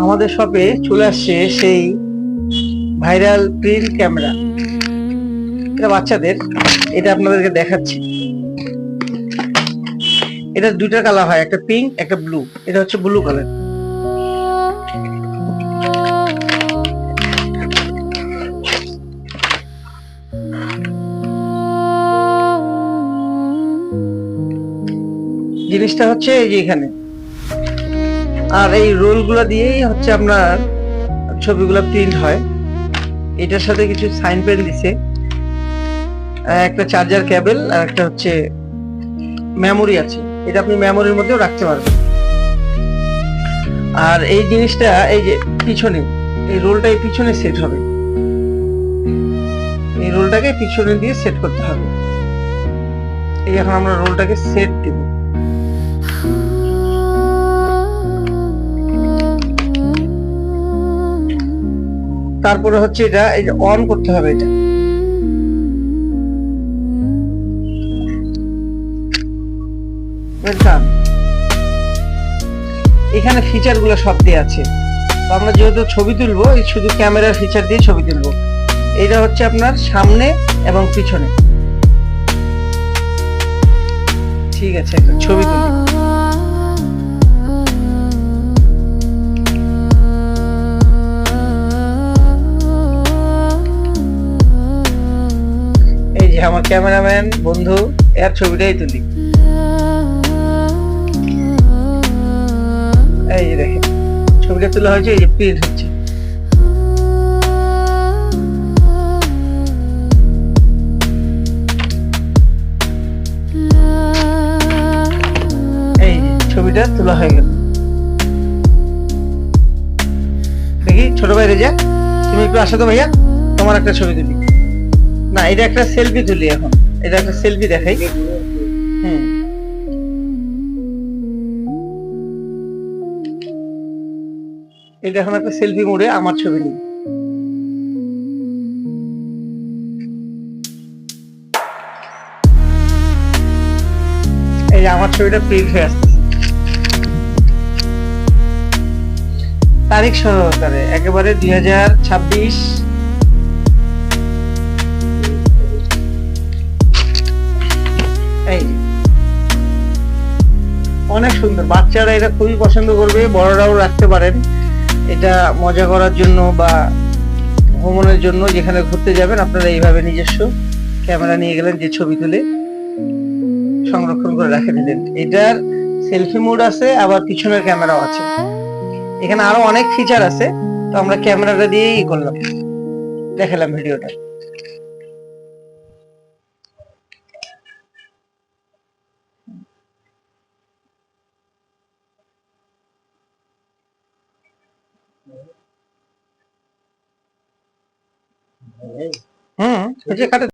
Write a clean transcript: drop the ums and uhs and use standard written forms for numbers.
আমাদের শপে চলে আসছে সেই ভাইরাল প্রিন্ট ক্যামেরা। এটা বাচ্চাদের, এটা আপনাদেরকে দেখাচ্ছি। এটা দুইটা কালার হয়, একটা পিঙ্ক একটা ব্লু। এটা হচ্ছে ব্লু কালার। জিনিসটা হচ্ছে এই যে এখানে, আর এই রোল গুলা দিয়েই হচ্ছে আপনার ছবিগুলো প্রিন্ট হয়। এটার সাথে কিছু সাইন পেন দিছে, একটা চার্জার কেবল, আর একটা হচ্ছে মেমোরি আছে। এটা আপনি মেমোরির মধ্যেও রাখতে পারবেন। আর এই জিনিসটা এই যে পিছনে, এই রোলটা এই পিছনে সেট হবে। এই রোলটাকে পিছনে দিয়ে সেট করতে হবে। এই এখন আমরা রোলটাকে সেট দিব। তারপরে হচ্ছে এটা এই যে অন করতে হবে। এটা ওয়েলকাম। এখানে ফিচার গুলো সব দিয়ে আছে। তো আমরা যেহেতু ছবি তুলবো, এই শুধু ক্যামেরার ফিচার দিয়ে ছবি তুলবো। এটা হচ্ছে আপনার সামনে এবং পিছনে। ঠিক আছে, একটা ছবি তুলি। এই যে আমার ক্যামেরাম্যান বন্ধু, এর ছবিটাই তুলি। এই যে দেখেন ছবিটা তোলা হয়েছে, এই যে প্রিন্ট হচ্ছে। এই যে ছবিটা তোলা হয়ে গেল। দেখি ছোট ভাই রেজা, তুমি একটু আসো তো ভাইয়া, তোমার একটা ছবি তুলি। না, এটা একটা সেলফি তুলি এখন। এটা একটা সেলফি দেখাই। হুম, এটা এখন একটা সেলফি মোডে আমার ছবি নিই। এই যে আমার ছবিটা প্রিন্ট হয়ে আসছে, তারিখ সহকারে একেবারে 2026। এই অনেক সুন্দর, বাচ্চারা এটা খুবই পছন্দ করবে, বড়রাও রাখতে পারেন। এটা মজা করার জন্য বা ভ্রমণের জন্য, যেখানে ঘুরতে যাবেন আপনারা এইভাবে নিজস্ব ক্যামেরা নিয়ে গেলেন, যে ছবি তুলে সংরক্ষণ করে রেখে দিলেন। এটার সেলফি মোড আছে, আবার পিছনের ক্যামেরাও আছে। এখানে আরো অনেক ফিচার আছে, তো আমরা ক্যামেরাটা দিয়েই করলাম, দেখালাম ভিডিওটা। হুম, এই যে কাটে।